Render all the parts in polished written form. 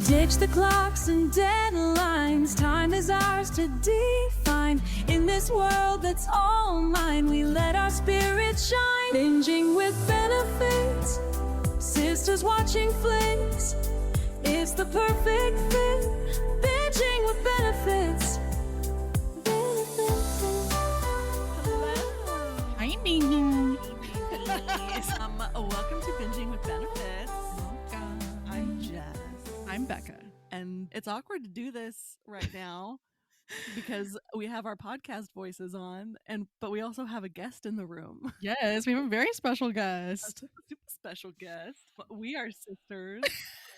Ditch the clocks and deadlines. Time is ours to define. In this world that's all mine, we let our spirits shine. Binging with benefits. Sisters watching flicks. It's the perfect fit. Binging with benefits. Hi, Minky. Welcome to Binging with Benefits. Welcome. I'm Jess. I'm Becca. And it's awkward to do this right now because we have our podcast voices on, but we also have a guest in the room. Yes, we have a very special guest. A super special guest. We are sisters.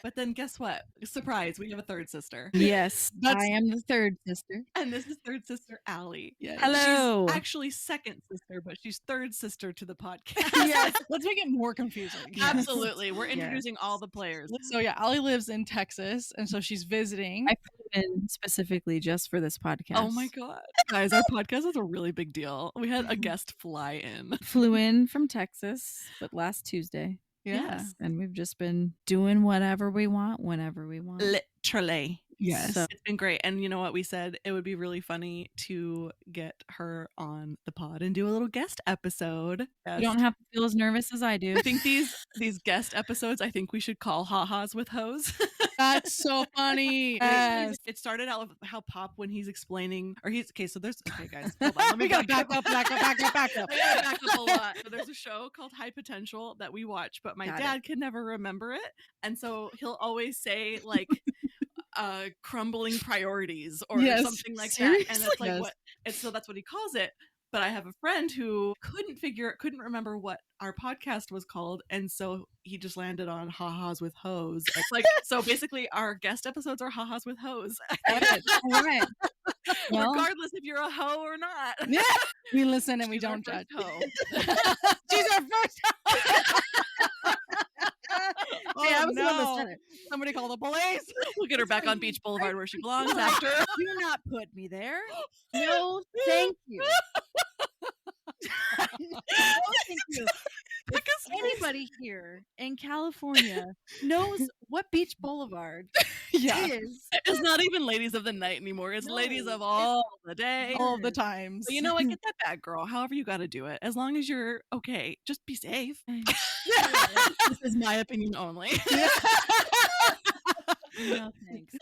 But then guess what? Surprise, we have a third sister. Yes, I am the third sister. And this is third sister, Allie. Yes. Hello. She's actually second sister, but she's third sister to the podcast. Yes, let's make it more confusing. Absolutely. We're introducing all the players. So yeah, Allie lives in Texas, and so she's visiting. I flew in specifically just for this podcast. Oh my God. Guys, our podcast is a really big deal. We had a guest fly in. Flew in from Texas, but last Tuesday. Yes. And we've just been doing whatever we want, whenever we want. Literally. Yes. So- It's been great. And you know what? We said it would be really funny to get her on the pod and do a little guest episode. You don't have to feel as nervous as I do. I think these guest episodes, I think we should call Ha-Has with Hose. That's so funny. Yes. It started out with how Pop, when he's explaining, okay, so there's, okay guys, hold on, let me We gotta back back up. up. I gotta back up a lot. So there's a show called High Potential that we watch, but my Got dad can never remember it. And so he'll always say like crumbling priorities or Yes, something like that. And it's like seriously? so that's what he calls it. But I have a friend who couldn't remember what our podcast was called, and so he just landed on Ha-Has with Hose. It's like, so basically our guest episodes are Ha-Has with Hose. All right. Well, Regardless if you're a hoe or not. Yeah. We listen and we She's our don't judge. first hoe. She's our first. hey, I Oh, was the one that said it. Somebody call the police. We'll get her back on Beach Boulevard where she belongs after. Do not put me there. No, thank you. No, thank you. If anybody here in California knows what Beach Boulevard Yeah. is, It's not even ladies of the night anymore. It's No, ladies of it's all the day. All the times. But you know what? Get that back, girl. However you got to do it. As long as you're okay. Just be safe. This is my opinion only. no thanks.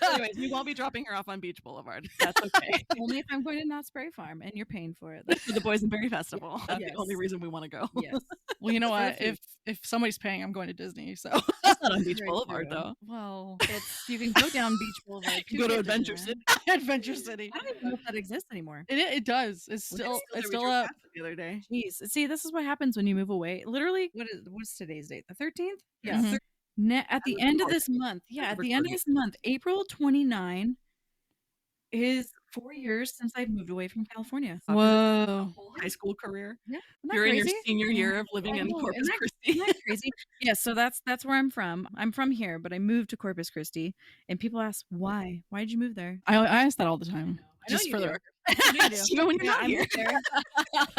Anyways, we won't be dropping her off on Beach Boulevard. That's okay. Only if I'm going to Knott's Berry Farm and you're paying for it. For the Boysenberry Festival. That's Yes. the only reason we want to go. Yes. Well, you know For what? the food. If somebody's paying, I'm going to Disney. So That's not on Beach Very Boulevard, true. though. Well, it's you can go down Beach Boulevard. You go to get Adventure Disneyland. City. Adventure City. I don't even know if that exists anymore. It does. It's still up. The other day. Jeez. See, this is what happens when you move away. Literally, what's today's date? The 13th? Yeah. Mhm. At the end of this month. Yeah, at the end of this month, April 29 is 4 years since I moved away from California. Whoa. High school career. Yeah. Isn't that You're in your crazy? senior year of living I in know, Corpus isn't that- Christi. Isn't that crazy? Yeah, so that's where I'm from. I'm from here, but I moved to Corpus Christi, and people ask why. Why did you move there? I ask that all the time. I know Just you for the do. record. Even when you're Yeah, not I here. moved there.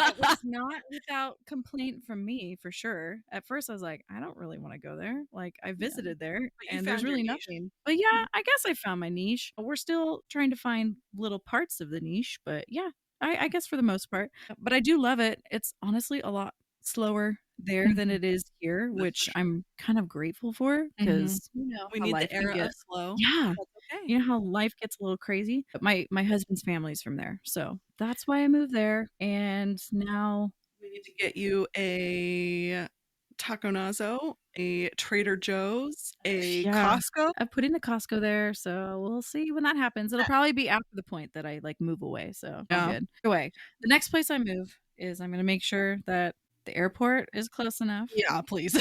It was not without complaint from me, for sure. At first, I was like, I don't really want to go there. Like, I visited there, But you and there's found your really niche. nothing. But yeah, I guess I found my niche. We're still trying to find little parts of the niche, but yeah, I guess for the most part. But I do love it. It's honestly a lot slower there than it is here, That's for which sure. I'm kind of grateful for because you know We how need life the can era get- of slow. Yeah, That's okay. you know how life gets a little crazy. But my husband's family's from there, so that's why I moved there. And now, We need to get you a Taco Nazo, a Trader Joe's, a Yeah. Costco. I've put in a Costco there, so we'll see when that happens. It'll probably be after the point that I like move away. So Yeah. I'm good. Anyway, the next place I move is I'm going to make sure that the airport is close enough. Yeah, please.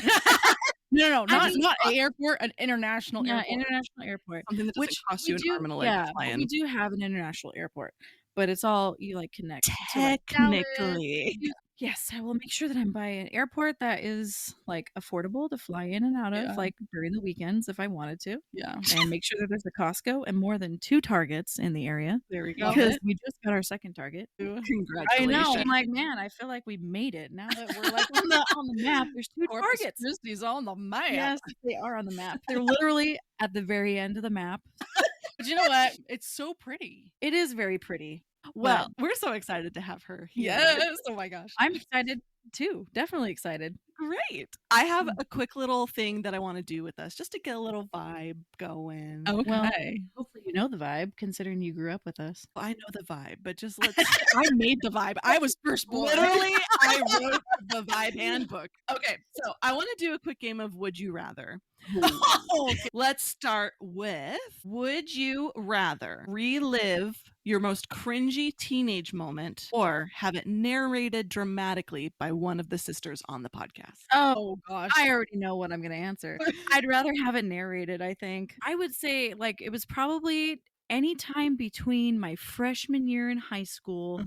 No, I mean- not an airport, an international Yeah, airport. international airport. Something that doesn't Which cost we you an do- arm and a leg yeah, to fly but in. we do have an international airport, but it's all you like connect to, like, Dallas, Technically. Yes, I will make sure that I'm by an airport that is like affordable to fly in and out of, Yeah. like during the weekends if I wanted to, Yeah. and make sure that there's a Costco and more than 2 Targets in the area There we go. Love because it. we just got our second Target. Congratulations. I know. I'm like, man, I feel like we made it. Now that we're like on the map, there's 2 Corpus Targets. Christi's on the map. Yes, they are on the map. They're literally at the very end of the map. But you know what? It's so pretty. It is very pretty. Well, we're so excited to have her here. Yes. Oh my gosh. I'm excited too. Definitely excited. Great. I have a quick little thing that I want to do with us just to get a little vibe going. Okay. Well, hopefully you know the vibe considering you grew up with us. I know the vibe, but just let's I made the vibe. I was first born. literally I wrote the vibe handbook. Okay, so I want to do a quick game of Would You Rather. Okay. Let's start with Would you rather relive your most cringy teenage moment or have it narrated dramatically by one of the sisters on the podcast? Oh gosh. I already know what I'm going to answer. I'd rather have it narrated, I think. I would say like it was probably any time between my freshman year in high school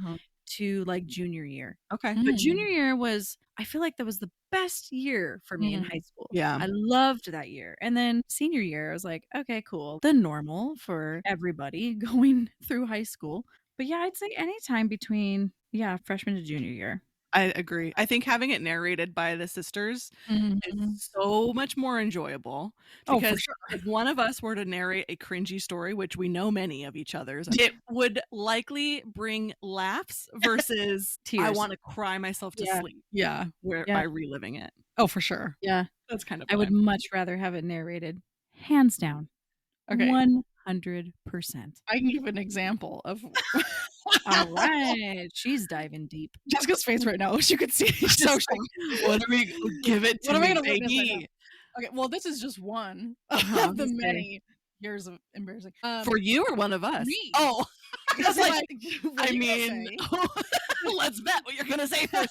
to like junior year. Okay. But junior year was, I feel like that was the best year for me in high school. Yeah. I loved that year. And then senior year, I was like, okay, cool. The normal for everybody going through high school. But yeah, I'd say anytime between, freshman to junior year. I agree. I think having it narrated by the sisters is so much more enjoyable Oh, for because sure. if one of us were to narrate a cringy story, which we know many of each other's, it would likely bring laughs versus I Tears. want to cry myself to sleep Yeah. by reliving it. Oh, for sure. Yeah. That's kind of I would much rather have it narrated. Hands down. Okay. 100%. I can give an example of All right. She's diving deep. Jessica's face right now. As you could see, she's so shocked. What are we give it to What am I me, gonna witness right now? baby? Okay, well, this is just one Uh-huh, of the let's see. many years of embarrassing. For you or one of us? me. Oh, Because, like, what I are you gonna mean, say? let's bet what you're gonna say first.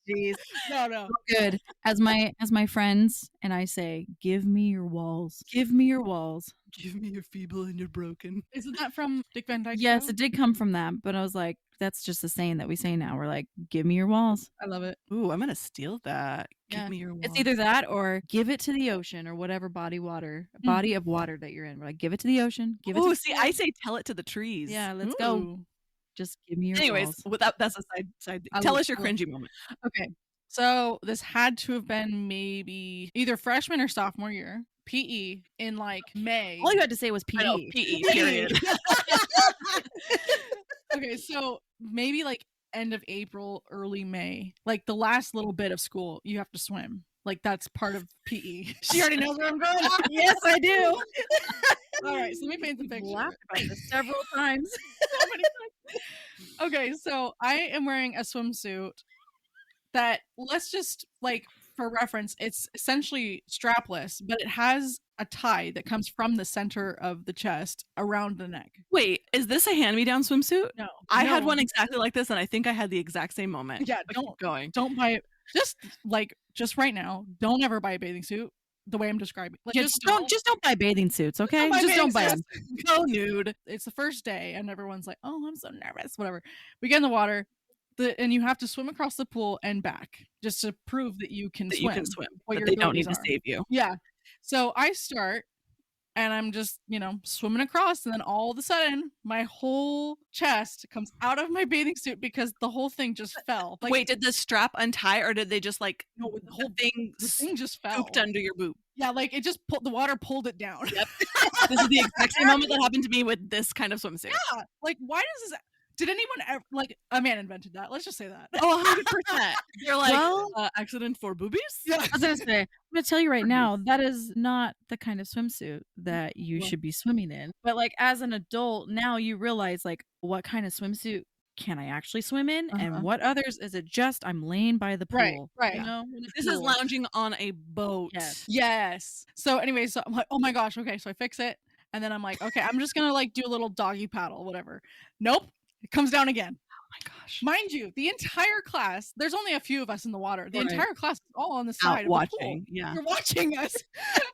Jeez. No. Good. As my friends and I say, give me your walls. Give me your walls. Give me your feeble and your broken. Isn't that from Dick Van Dyke? Yes, Show? it did come from that, but I was like, that's just a saying that we say now. We're like, give me your walls. I love it. Ooh, I'm gonna steal that. Yeah. Give me your walls. It's either that or give it to the ocean or whatever body of water that you're in. We're like, give it to the ocean. Give it Ooh, to see, I say tell it to the trees. Yeah, let's go. Ooh. Just give me your Anyways, walls. that's a side thing. I Tell love- us your I love- cringy moment. Okay, so this had to have been maybe either freshman or sophomore year. PE in like May. All you had to say was PE. I know, PE, period. Okay, so maybe like end of April, early May, like the last little bit of school, you have to swim. Like that's part of PE. She already knows where I'm going. Yes, I do. All right, so let me paint the We've picture. laughed about this several times. So many times. Okay, so I am wearing a swimsuit that, let's just like for reference, it's essentially strapless, but it has a tie that comes from the center of the chest around the neck. Wait, is this a hand-me-down swimsuit? No, I had no. one exactly like this, and I think I had the exact same moment. Yeah, But keep going. Don't buy it. Just right now, don't ever buy a bathing suit the way I'm describing. Like, Yeah, just don't buy bathing suits, okay? buy Just don't buy bathing them. suits. Go nude. It's the first day, and everyone's like, "Oh, I'm so nervous." Whatever. We get in the water, and you have to swim across the pool and back just to prove that you can That swim. you can swim, what but your they don't need to abilities are. save you. Yeah. So I start, and I'm just, swimming across, and then all of a sudden, my whole chest comes out of my bathing suit because the whole thing just fell. Like, Wait, did the strap untie, or did they just like no, the thing just fell. scooped under your boob? Yeah, like it just the water pulled it down. Yep. This is the exact same moment that happened to me with this kind of swimsuit. Yeah, like why does this? Did anyone ever a man invented that? Let's just say that. Oh, 100%. You're like, Well- accident for boobies? Yeah. I was gonna say, I'm gonna tell you right now, that is not the kind of swimsuit that you Well- should be swimming in. But like as an adult, now you realize like what kind of swimsuit can I actually swim in, Uh-huh. and what others is it just I'm laying by the pool. Right. You know? When it's This is cool. lounging on a boat. Yes. Yes. So anyway, so I'm like, oh my gosh, okay. So I fix it, and then I'm like, okay, I'm just gonna like do a little doggy paddle, whatever. Nope, it comes down again. my gosh. Mind you, the entire class, there's only a few of us in the water. The Right. entire class is all on the Out side of the watching. pool. Yeah. You're watching us.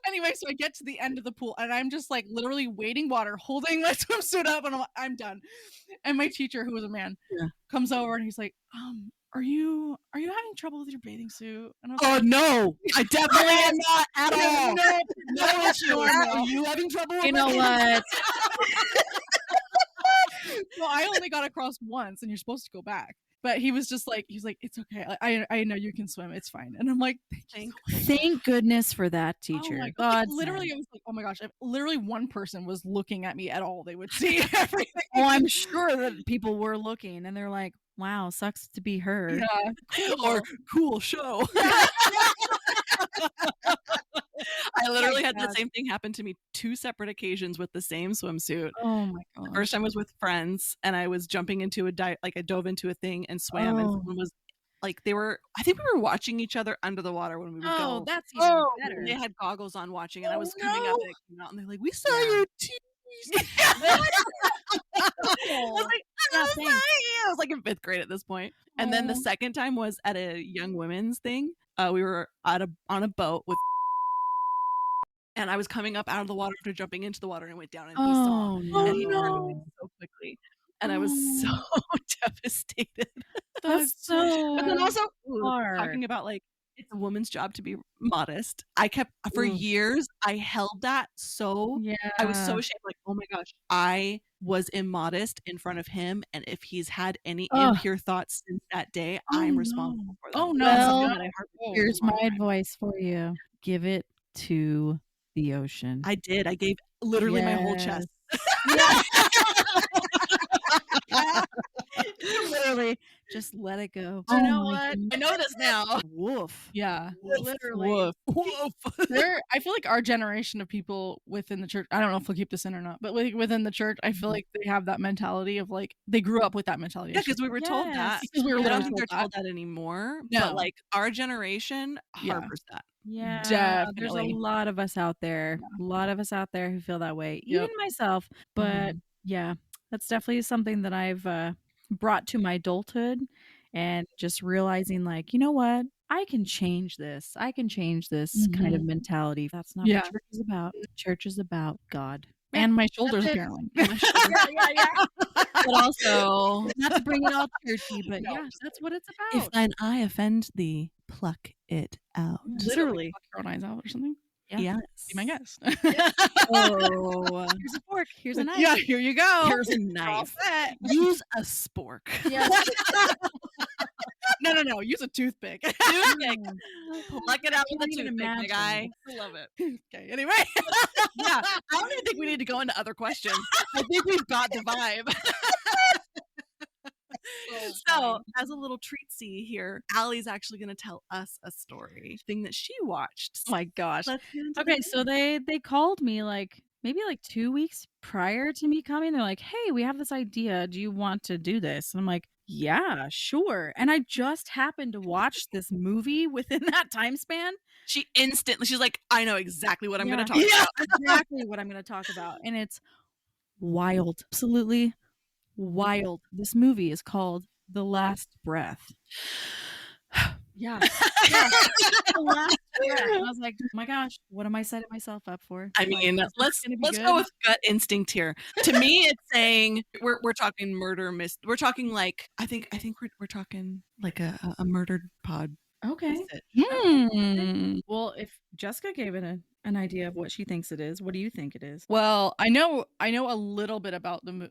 Anyway, so I get to the end of the pool and I'm just like literally wading water, holding my swimsuit up, and I'm done. And my teacher, who was a man, comes over and he's like, are you having trouble with your bathing suit? And I was like, no, I definitely am not at all. no issue. Are you having trouble with You know what? Well, I only got across once and you're supposed to go back. But he was just like, he's like, it's okay. I know you can swim. It's fine. And I'm like, Thank goodness for that teacher. Oh my God, God. Literally, I was like, oh my gosh. If literally one person was looking at me at all, they would see everything. Oh, I'm sure that people were looking and they're like, wow, sucks to be her. Yeah. Cool. Or cool show. I literally had the same thing happen to me 2 separate occasions with the same swimsuit. Oh my God. The first time was with friends, and I was jumping into I dove into a thing and swam, and someone was like, I think we were watching each other under the water when we would go. Oh, that's even better. They had goggles on watching, and I was coming up and I came out, and they're like, we saw your titties. I was like, I was like in 5th grade at this point. And then the second time was at a young women's thing. We were on a boat with, and I was coming up out of the water after jumping into the water, and went down, and he saw, and he turned away so quickly, and I was so devastated. That's so But then also hard. talking about like, it's a woman's job to be modest. I kept for years. I held that so. Yeah. I was so ashamed. Like, oh my gosh, I was immodest in front of him, and if he's had any impure thoughts since that day, I'm responsible for them. Oh no. Well, here's my advice for you: give it to the ocean. I did. I gave literally my whole chest. Literally, just let it go. You know what? I know this now. Woof. Yeah. Literally. Woof. I feel like our generation of people within the church, I don't know if we'll keep this in or not, but within the church, I feel like they have that mentality of like, they grew up with that mentality. Yeah, because we were told that. Because we were I don't literally think they're told told that anymore. No. But like our generation harbors that. Yeah, there's Definitely. a lot of us out there. A lot of us out there who feel that way. Even myself. But yeah, that's definitely something that I've brought to my adulthood, and just realizing like, you know what? I can change this. I can change this kind of mentality. That's not what church is about. Church is about God. And my shoulders, apparently. Yeah. But also, not to bring it all churchy, but that's what it's about. If thine eye offend thee, pluck it out. Literally. Pluck your own eyes out or something. Yeah. Yes. Be my guest. Oh, here's a fork. Here's a knife. Yeah, here you go. Here's a knife. Use a spork. Yeah. No. Use a toothpick. Toothpick. Pluck it out with a Can't even toothpick, big guy. imagine. I love it. Okay, anyway. Yeah. I don't even think we need to go into other questions. I think we've got the vibe. So, as a little treatsy here, Allie's actually going to tell us a story, thing that she watched. Oh my gosh. Let's get into Okay, the so they called me like maybe like 2 weeks prior to me coming. They're like, "Hey, we have this idea. Do you want to do this?" And I'm like, "Yeah, sure." And I just happened to watch this movie within that time span. She's like, I know exactly what I'm going to talk Yeah, about. exactly what I'm going to talk about. And it's wild. Absolutely wild. This movie is called The Last Breath. Yeah. The Last Breath. And I was like, oh my gosh, what am I setting myself up for? I mean, let's go with gut instinct here. To me, it's saying we're talking murder we're talking like I think we're talking like a murdered pod. Okay. Well, if Jessica gave it an idea of what she thinks it is, what do you think it is? Well, I know a little bit about the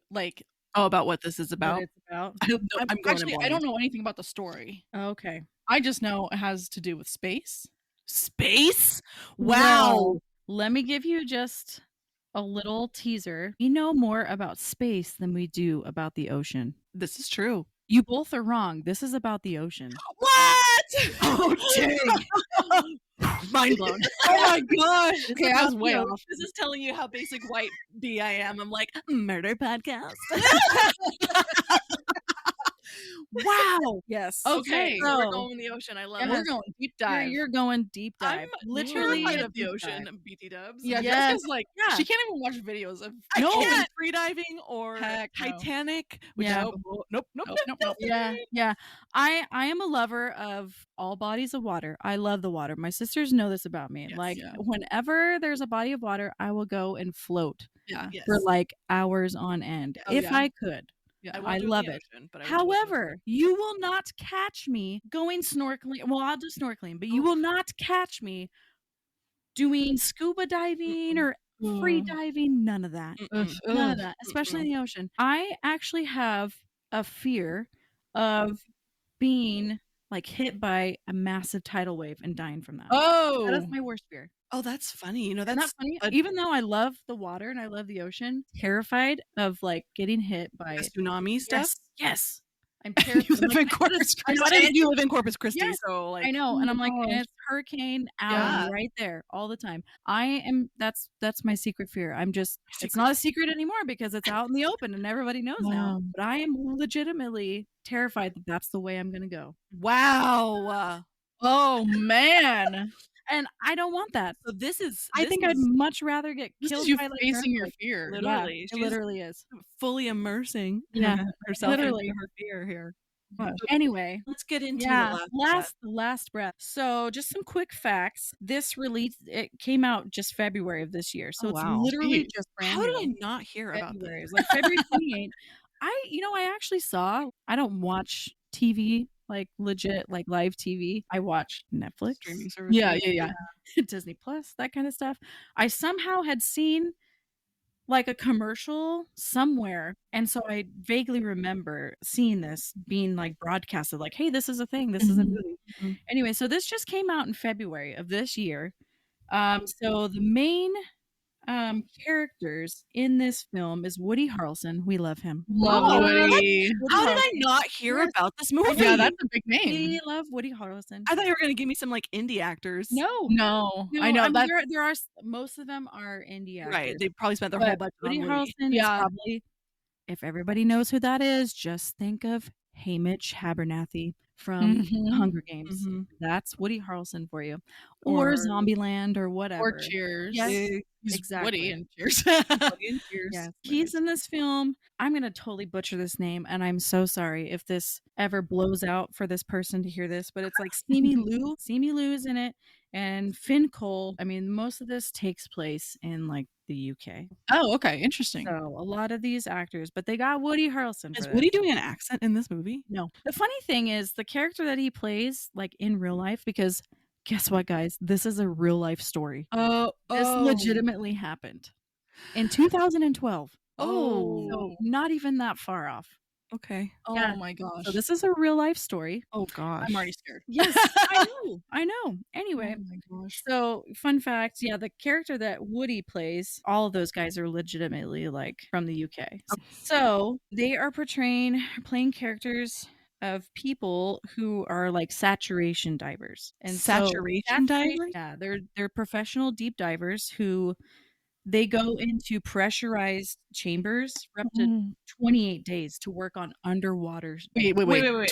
about what this is about. What it's about? I don't know. I'm going actually, I don't know anything about the story. Okay. I just know it has to do with space. Space? Wow. Well, let me give you just a little teaser. We know more about space than we do about the ocean. This is true. You both are wrong. This is about the ocean. What? Oh, dang. Mind blown. Oh my gosh. Okay, I was way off. This is telling you how basic white bee I am. I'm like, murder podcast. Wow. Yes. Okay, we're so going in the ocean. I love and it. we're going deep dive. you're going deep dive. I'm Literally terrified a of the deep ocean, dive. BT dubs. Yeah, Yes. Jessica's like, Yeah. she can't even watch videos of. I No. can't free diving or Heck no. Titanic. Which Yeah. nope. Nope. Yeah. I am a lover of all bodies of water. I love the water. My sisters know this about me. Yes. Like Yeah. whenever there's a body of water, I will go and float Yeah. Yes. for like hours on end Oh, if yeah. I could. Yeah. won't I do in love the it. ocean, but I would do it in the However, you will not catch me going snorkeling. Well, I'll do snorkeling, but you will not catch me doing scuba diving or free diving. None of that. Mm-mm. None of that, especially in the ocean. I actually have a fear of being like hit by a massive tidal wave and dying from that. That is Oh. my worst fear. Oh, that's funny. Isn't that That's funny? a Even though I love the water and I love the ocean, terrified of like getting hit by tsunami stuff. Yes. I'm You terrified. I'm live like, in Corpus I know, Christi. And you live in Corpus Christi, Yes, so like I know, and I'm like, and gosh. it's Hurricane Yeah. Allie right there all the time. I am. That's my secret fear. I'm just. It's not a secret anymore because it's out in the open and everybody knows now. Wow. But I am legitimately terrified that that's the way I'm gonna go, wow. Oh man. and I don't want that. So this is I think I'd much rather get This killed is you by like facing an your earthquake. fear. Literally. Yeah, it She's literally is. fully immersing Yeah, herself literally. into her fear here. Anyway, Let's get into yeah, the last breath. So just some quick facts. This release it came out just February of this year, so Oh, it's wow. literally Jeez. just brand How new. did I not hear about February. this? It was like February 28th. I actually saw. I don't watch TV like legit like live TV. I watch Netflix, Streaming service. Yeah. Disney Plus, that kind of stuff. I somehow had seen like a commercial somewhere, and so I vaguely remember seeing this being like broadcasted like, hey, this is a thing, this is a Mhm. movie. Mhm. Anyway, so this just came out in February of this year. So the main characters in this film is Woody Harrelson. We love him. Love Oh, Woody. Woody How did I Harrelson. not hear Yes. about this movie? Yeah, that's a big name. We love Woody Harrelson. I thought you were gonna give me some like indie actors. No, No, I know mean, that. there are most of them are indie actors. Right. They probably spent their But whole budget Woody on Woody. Harrelson is Yeah. probably, if everybody knows who that is, just think of Haymitch Abernathy from Mhm. Hunger Games. Mhm. That's Woody Harrelson for you, or Zombieland, or whatever. Or Cheers. Yes, He's exactly. Woody and Cheers. Woody and Cheers. Yes, he's in this film. I'm gonna totally butcher this name, and I'm so sorry if this ever blows out for this person to hear this. But it's like Simu Liu. Simu Liu is in it, and Finn Cole. I mean, most of this takes place in like the UK. Oh, okay, interesting. So a lot of these actors, but they got Woody Harrelson. Is For Woody this. doing an accent in this movie? No. The funny thing is the character that he plays, like in real life, because guess what, guys? This is a real life story. Oh, This legitimately happened in 2012. Oh. So not even that far off. Okay. Oh Yeah. my gosh. So this is a real life story. Oh gosh. I'm already scared. Yes, I know. Anyway, Oh my gosh. so fun fact, yeah, the character that Woody plays, all of those guys are legitimately like from the UK. So they are playing characters of people who are like saturation divers. And Saturation divers? Yeah, they're professional deep divers who they go into pressurized chambers for up to 28 days to work on underwater. Wait. They're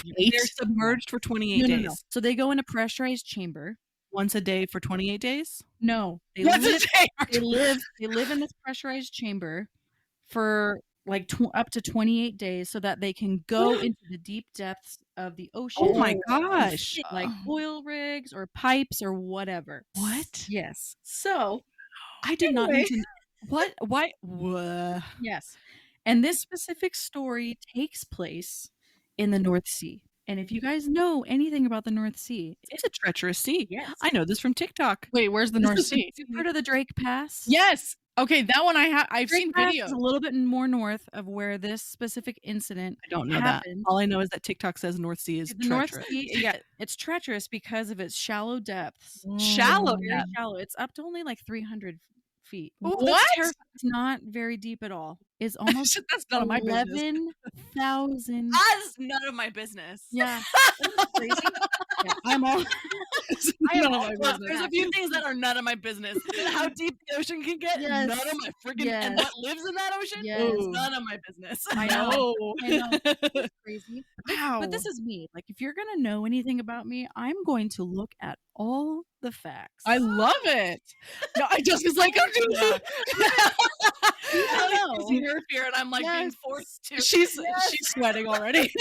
submerged for 28 days. No. So they go in a pressurized chamber. Once a day for 28 days? No, they What's live, it? they live in this pressurized chamber for like up to 28 days so that they can go into the deep depths of the ocean. Oh my and gosh. fit, like oil rigs or pipes or whatever. What? Yes. So I did not Anyway. need to. What? Why? What? yes. And this specific story takes place in the North Sea. And if you guys know anything about the North Sea, It's a treacherous sea. yes. I know this from TikTok. Wait, where's the North Sea? You've heard of the Drake Pass? Yes. Okay, that one I've Drake seen Pass videos. is a little bit more north of where this specific incident I don't know happened. that. All I know is that TikTok says North Sea is The North treacherous. Sea, yeah, it's treacherous because of its shallow depths. Shallow. Very Yeah. shallow. It's up to only like 300 feet. Oh, What? that's It's not very deep at all. is almost That's none of my business. 11,000. That's none of my business. Yeah. Isn't that crazy? Yeah, I'm all. I am None of all my for business. There's a that. few things that are none of my business. How deep the ocean can get, Yes. none of my friggin' and Yes. what lives in that ocean, Yes. is none of my business. I know. No. I know. It's crazy. Wow. But this is me. Like, if you're gonna know anything about me, I'm going to look at all the facts. I love it. No, I just was like, Yeah. Allie's using her fear, and I'm like being Yes. forced to. she's sweating already.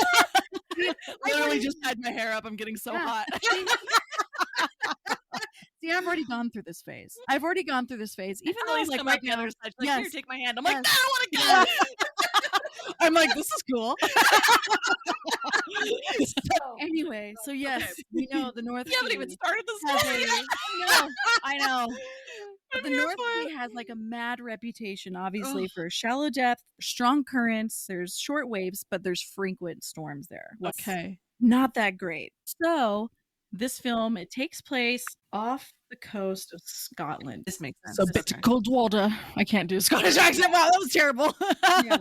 Literally just had my hair up. I'm getting so Yeah. hot. See, I've already gone through this phase. Even though Allie's like come right out the now, other side. She's like, here, yes. take my hand. I'm like, Yes. no, I don't want to go. I'm like, this is cool. anyway, so yes, we know the North You haven't even Sea started the has story. I know. But I'm the here North for Sea has like a mad reputation, obviously, for shallow depth, strong currents, there's short waves, but there's frequent storms there. Okay. Not that great. So this film, it takes place off the coast of Scotland. This makes sense. So bit cold water. I can't do a Scottish accent. Wow, that was terrible. Yeah.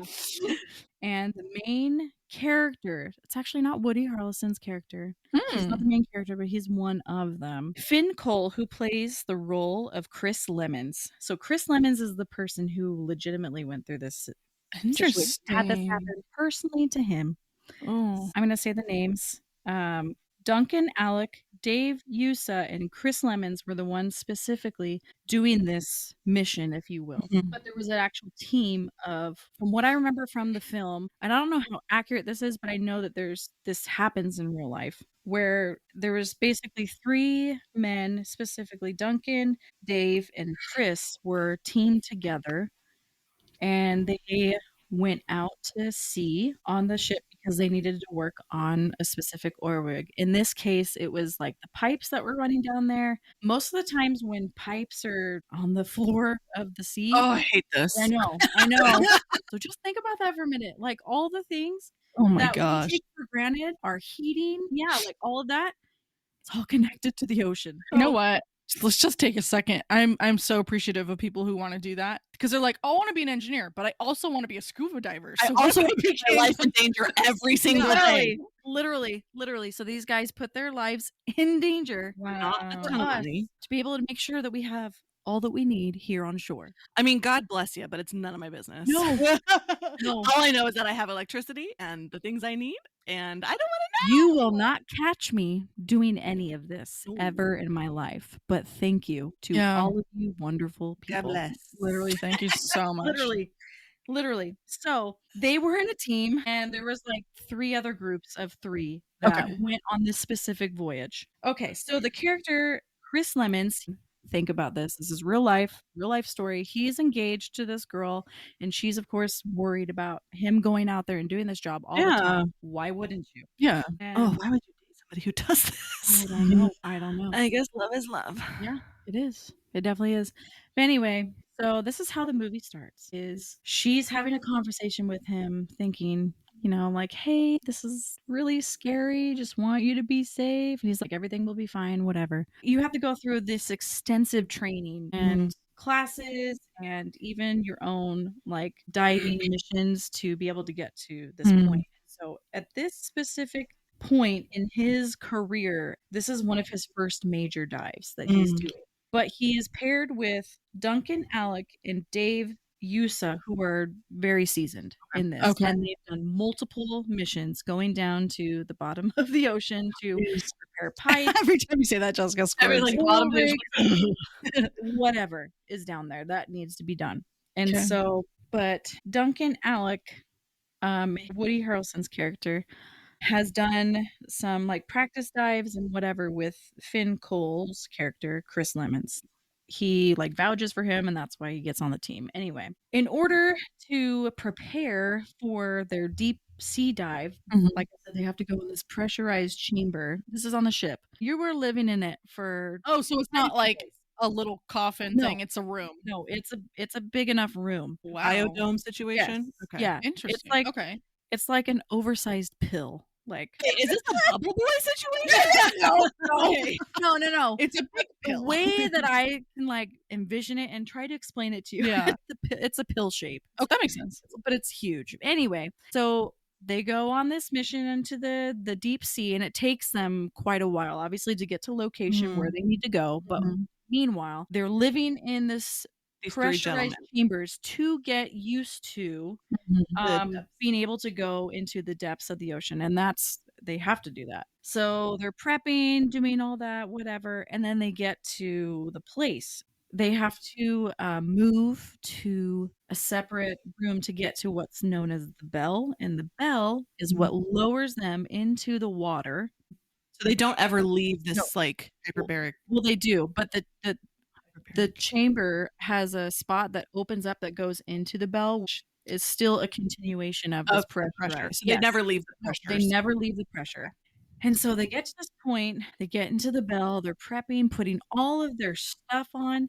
And the main character, it's actually not Woody Harrelson's character. He's not the main character, but he's one of them. Finn Cole, who plays the role of Chris Lemons. So Chris Lemons is the person who legitimately went through this situation, Interesting. had this happen personally to him. Oh. I'm going to say the names. Duncan, Alec, Dave, Yusa, and Chris Lemons were the ones specifically doing this mission, if you will. Mhm. But there was an actual team of, from what I remember from the film, and I don't know how accurate this is, but I know that this happens in real life, where there was basically 3 men, specifically Duncan, Dave, and Chris were teamed together, and they went out to sea on the ship because they needed to work on a specific oil rig. In this case, it was like the pipes that were running down there. Most of the times when pipes are on the floor of the sea, Oh, I hate this. I know. So just think about that for a minute. Like all the things Oh my that gosh. we take for granted, our heating, like all of that, it's all connected to the ocean. You know what? Let's just take a second. I'm so appreciative of people who want to do that because they're like, I want to be an engineer, but I also want to be a scuba diver. So I also want to put my life in danger every single day. Literally. So these guys put their lives in danger Not a for ton of us money. to be able to make sure that we have all that we need here on shore. I mean, God bless you, but it's none of my business. No. All I know is that I have electricity and the things I need, and I don't want to know. You will not catch me doing any of this ever in my life. But thank you to all of you wonderful people. God bless. Literally, thank you so much. Literally. So they were in a team, and there was like 3 other groups of 3 that went on this specific voyage. Okay, so the character Chris Lemons, think about this. This is real life story. He's engaged to this girl, and she's of course worried about him going out there and doing this job all the time. Why wouldn't you? Yeah. Oh, why would you date somebody who does this? I don't know. I guess love is love. Yeah, it is. It definitely is. But anyway, so this is how the movie starts. Is she's having a conversation with him, thinking, like, hey, this is really scary. Just want you to be safe. And he's like, everything will be fine, whatever. You have to go through this extensive training and classes and even your own like diving missions to be able to get to this point. So at this specific point in his career, this is one of his first major dives that he's doing. But he is paired with Duncan, Alec, and Dave Yusa, who are very seasoned in this. And they've done multiple missions going down to the bottom of the ocean to repair pipes. Every time you say that, Jessica squirts. Bottom whatever is down there that needs to be done. And so, but Duncan, Alec, Woody Harrelson's character, has done some like practice dives and whatever with Finn Cole's character, Chris Lemons. He like vouches for him, and that's why he gets on the team. Anyway, in order to prepare for their deep sea dive, like I said, they have to go in this pressurized chamber. This is on the ship. You were living in it for so it's not like a little coffin thing. It's a room. No, it's a big enough room. Wow. Biodome situation. Yes. Okay. Yeah, Interesting. It's like an oversized pill. Like, Is this a bubble boy situation? no. It's a big The pill. way that I can like envision it and try to explain it to you, Yeah. it's a pill shape. Oh, that makes sense. But it's huge. Anyway, so they go on this mission into the deep sea, and it takes them quite a while, obviously, to get to location where they need to go. But meanwhile, they're living in this These three pressurized gentlemen. chambers to get used to being able to go into the depths of the ocean, and they have to do that. So they're prepping, doing all that, whatever, and then they get to the place. They have to move to a separate room to get to what's known as the bell, and the bell is what lowers them into the water. So they don't ever leave this No. like hyperbaric. Well, they do, but the chamber has a spot that opens up that goes into the bell, which is still a continuation of this pressure. So they never leave the pressure. They never leave the pressure. And so they get to this point, they get into the bell, they're prepping, putting all of their stuff on,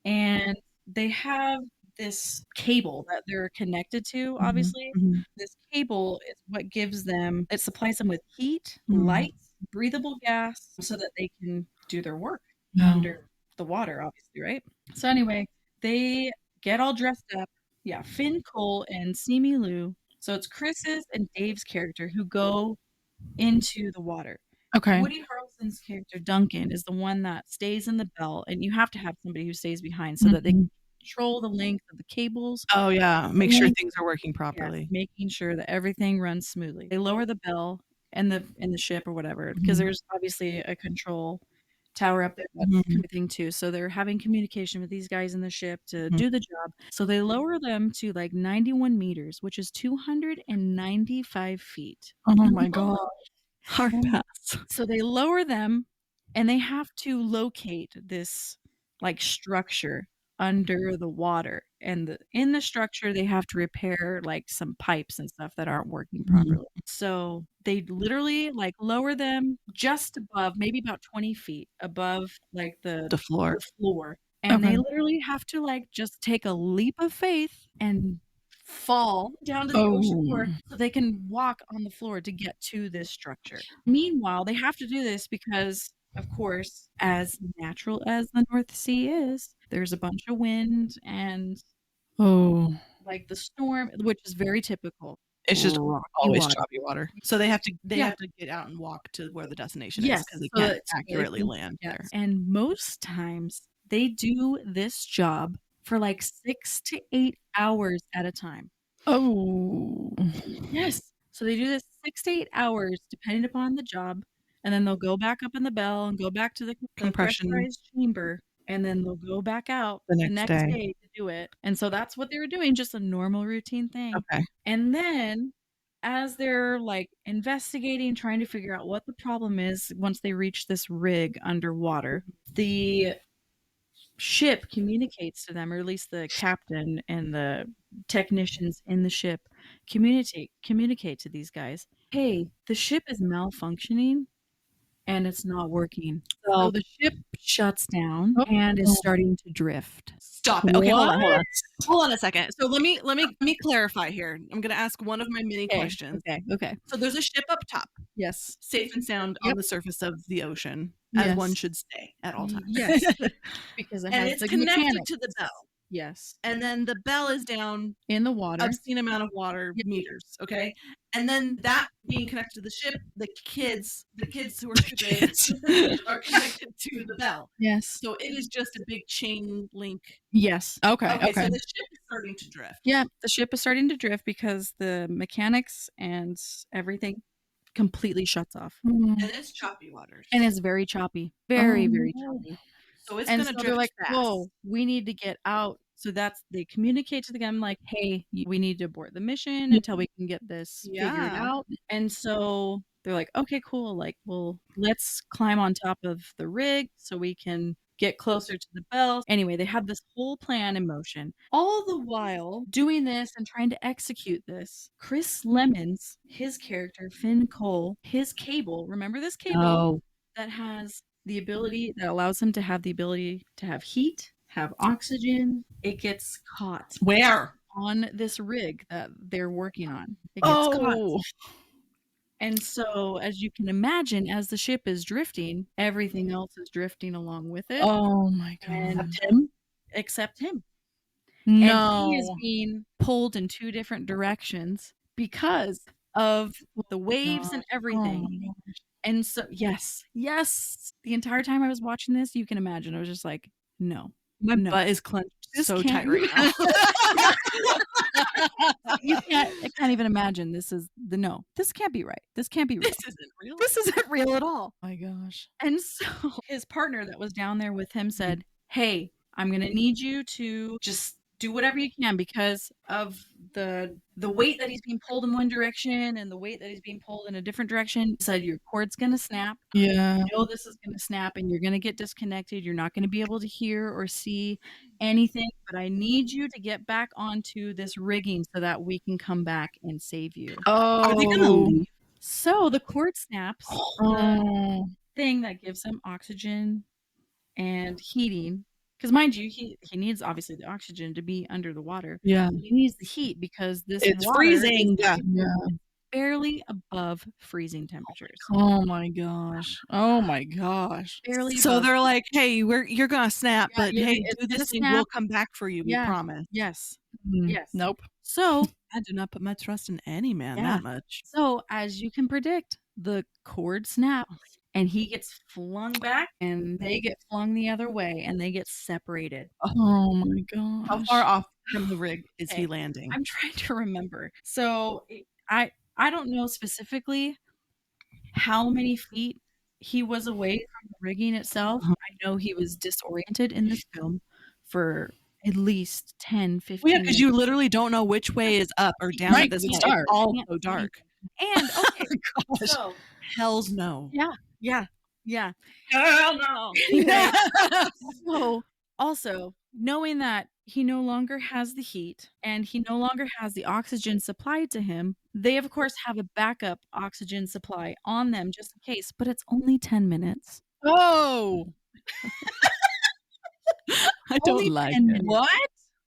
and they have this cable that they're connected to, obviously. This cable is what gives them, it supplies them with heat, lights, breathable gas, so that they can do their work under the water, obviously, right? So anyway, they get all dressed up. Yeah, Finn Cole and Simi Lou. So it's Chris's and Dave's character who go into the water. Okay. Woody Harrelson's character Duncan is the one that stays in the bell, and you have to have somebody who stays behind so that they can control the length of the cables. Oh yeah, make sure things are working properly. Yes, making sure that everything runs smoothly. They lower the bell and the ship or whatever, because there's obviously a control tower up there that's everything too. So they're having communication with these guys in the ship to do the job. So they lower them to like 91 meters, which is 295 feet. Oh my god. Hard pass. So they lower them, and they have to locate this like structure under the water. And in the structure, they have to repair like some pipes and stuff that aren't working properly. So they literally like lower them just above, maybe about 20 feet above like the floor. And they literally have to like just take a leap of faith and fall down to the ocean floor so they can walk on the floor to get to this structure. Meanwhile, they have to do this because, of course, as natural as the North Sea is, there's a bunch of wind and like the storm, which is very typical. It's just always water. choppy water. So they have to get out and walk to where the destination is because they can't accurately land there. And most times they do this job for like 6 to 8 hours at a time. Oh. Yes. So they do this 6 to 8 hours depending upon the job, and then they'll go back up in the bell and go back to the Compression pressurized chamber, and then they'll go back out the next day to do it. And so that's what they were doing, just a normal routine thing. Okay. And then as they're like investigating, trying to figure out what the problem is, once they reach this rig underwater, the ship communicates to them, or at least the captain and the technicians in the ship communicate to these guys, hey, the ship is malfunctioning and it's not working. So the ship shuts down and is starting to drift. Stop it. Okay, hold on a second. So let me clarify here. I'm going to ask one of my many questions. Okay. So there's a ship up top, Yes. safe and sound on the surface of the ocean, as one should stay at all times. Yes. Because it And has it's the connected mechanics. to the bell. Yes. And then the bell is down In the water. obscene amount of water meters. Okay. And then that being connected to the ship, the kids who are stupid are connected to the bell. Yes. So it is just a big chain link. Yes. Okay. So the ship is starting to drift. Yeah, the ship is starting to drift because the mechanics and everything completely shuts off. And it's choppy waters. And it's very choppy. Very, very choppy. So it's And going so to drift they're like, fast. whoa, we need to get out. So they communicate to the guy, like, hey, we need to abort the mission until we can get this figured out. And so they're like, okay, cool. Like, well, let's climb on top of the rig so we can get closer to the bell. Anyway, they have this whole plan in motion. All the while doing this and trying to execute this, Chris Lemons, his character, Finn Cole, his cable, remember this cable that has the ability, that allows him to have the ability to have heat, have oxygen. It gets caught. Where? On this rig that they're working on. It gets caught. And so, as you can imagine, as the ship is drifting, everything else is drifting along with it. Oh my And god. except him. No. And he is being pulled in 2 different directions because of the waves and Oh everything. my gosh. And so, yes, the entire time I was watching this, you can imagine, I was just like, no. My No. butt is clenched This so can't- tight right now. I can't even imagine. This can't be right. This can't be real. This isn't real. This isn't real at all. Oh my gosh. And so his partner that was down there with him said, hey, I'm going to need you to just do whatever you can because of the weight that he's being pulled in one direction and the weight that he's being pulled in a different direction. He said, your cord's going to snap. Yeah. You know this is going to snap and you're going to get disconnected. You're not going to be able to hear or see anything, but I need you to get back onto this rigging so that we can come back and save you. Oh. Are they gonna leave? So the cord snaps. The Oh. thing that gives him oxygen and heating, because mind you, he needs obviously the oxygen to be under the water. Yeah. He needs the heat because this It's water freezing. is Yeah. barely above freezing temperatures. Oh my gosh. Oh my gosh. Barely So above. they're like, "Hey, you're gonna snap, Yeah, but you're- hey, it's do gonna this thing. snap. We'll come back for you. Yeah. We promise." Yes. Mm, Yes. Nope. So I do not put my trust in any man Yeah. that much. So, as you can predict, the cord snaps and he gets flung back and they get flung the other way and they get separated. Oh my gosh. How far off from the rig is he Okay. landing? I'm trying to remember. So, I don't know specifically how many feet he was away from the rigging itself. I know he was disoriented in this film for at least 10, 15 Well, yeah, because you minutes. literally don't know which way is up or down Right, at this 'cause it's point. dark. It's all Can't so see dark. And okay, Gosh. so Hell's no. yeah. Hell no. Anyway, so also knowing that he no longer has the heat and he no longer has the oxygen supplied to him, they of course have a backup oxygen supply on them just in case, but it's only 10 minutes. Oh. I Only don't like 10 it. minutes. What?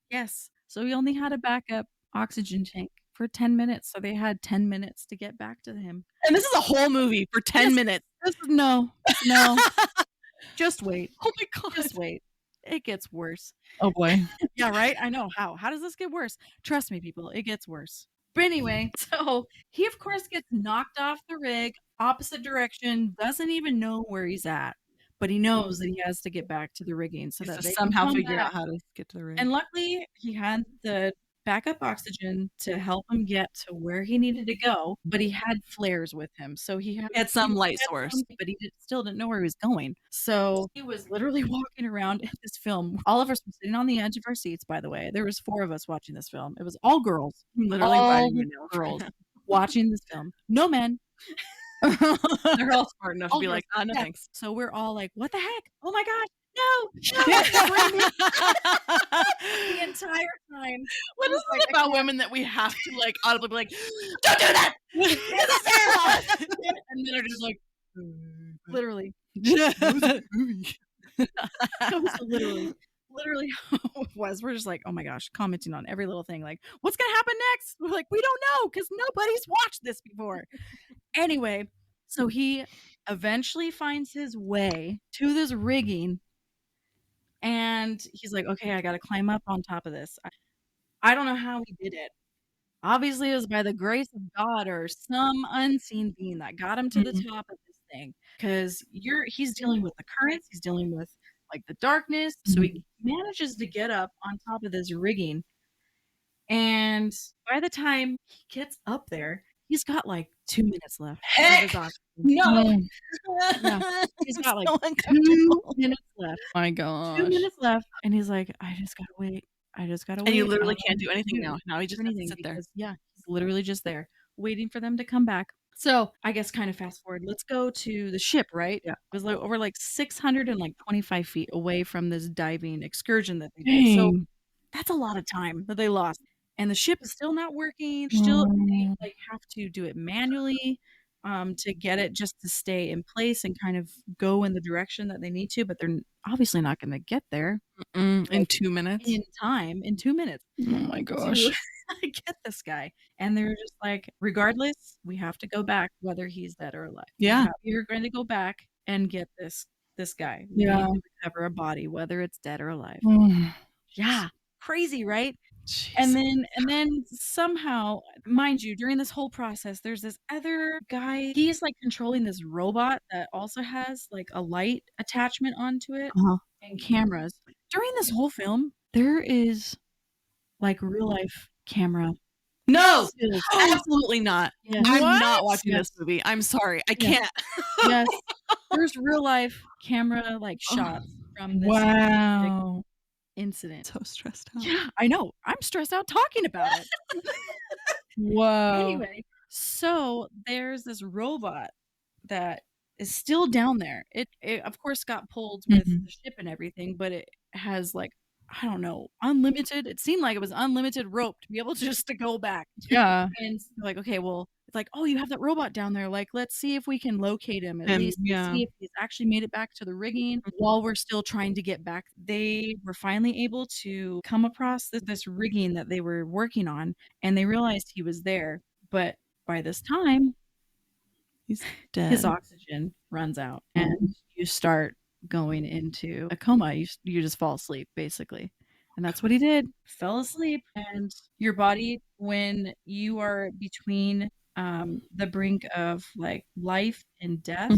Yes. So he only had a backup oxygen tank for 10 minutes. So they had 10 minutes to get back to him. And this is a whole movie for 10 Yes. minutes. No. Just wait. Oh my god. Just wait. It gets worse. Oh boy. Yeah, right? I know. How does this get worse? Trust me, people, it gets worse. But anyway, so he of course gets knocked off the rig, opposite direction, doesn't even know where he's at. But he knows that he has to get back to the rigging so that To they can somehow come figure back. out how to get to the rig. And luckily, he had the backup oxygen to help him get to where he needed to go, but he had flares with him. So he had some light had source. something, but he still didn't know where he was going. So he was literally walking around in this film. All of us were sitting on the edge of our seats, by the way. There was 4 of us watching this film. It was all girls. Literally all biting my the nails. girls watching this film. No men. They're all smart enough to All be like, girls. no Yeah. thanks. So we're all like, what the heck? Oh my God. No. The entire time. What I is was like, it I about can't- women that we have to like audibly be like, don't do that? And then are just like, literally. That was literally how it was. We're just like, oh my gosh, commenting on every little thing. Like, what's going to happen next? We're like, we don't know because nobody's watched this before. Anyway, so he eventually finds his way to this rigging and he's like, okay, I got to climb up on top of this. I don't know how he did it. Obviously, it was by the grace of God or some unseen being that got him to the top of this thing. Because he's dealing with the currents, he's dealing with like the darkness. So he manages to get up on top of this rigging. And by the time he gets up there, he's got like 2 minutes left. of his oxygen. No. Yeah. He's got like So 2 uncomfortable. minutes left. My gosh. 2 minutes left. And he's like, I just gotta wait. I just gotta wait. And you literally I don't can't do know what to anything now. Now he just has to anything sit there. because, yeah, he's literally just there waiting for them to come back. So I guess kind of fast forward. Let's go to the ship, right? Yeah. It was like over like 625 feet away from this diving excursion that they did. So Dang. that's a lot of time that they lost. And the ship is still not working. Still, they Oh. like have to do it manually. to get it just to stay in place and kind of go in the direction that they need to, but they're obviously not going to get there in 2 minutes. in time, in 2 minutes. Oh my gosh. To get this guy. And they're just like, regardless, we have to go back, whether he's dead or alive. Yeah. You're going to go back and get this guy. We Yeah. need to recover a body, whether it's dead or alive. Mm. Yeah. Crazy, right? Jeez. And then somehow, mind you, during this whole process, there's this other guy. He's like controlling this robot that also has like a light attachment onto it and cameras. During this whole film, there is like real life camera. No, Yes. absolutely not. Yes. I'm What? not watching Yes. this movie. I'm sorry. I Yes. can't. Yes. There's real life camera like shots from this Wow. incident. So stressed out. Yeah, I know. I'm stressed out talking about it. Whoa. Anyway, so there's this robot that is still down there. It of course got pulled with the ship and everything, but it has like, I don't know, unlimited. It seemed like it was unlimited rope to be able to just to go back. Yeah. And they're like, okay, well, it's like, oh, you have that robot down there. Like, let's see if we can locate him at least. Yeah. See if he's actually made it back to the rigging while we're still trying to get back. They were finally able to come across this rigging that they were working on, and they realized he was there. But by this time, He's dead. his oxygen runs out, and you start going into a coma. You just fall asleep, basically. And that's what he did. Fell asleep. And your body, when you are between the brink of like life and death,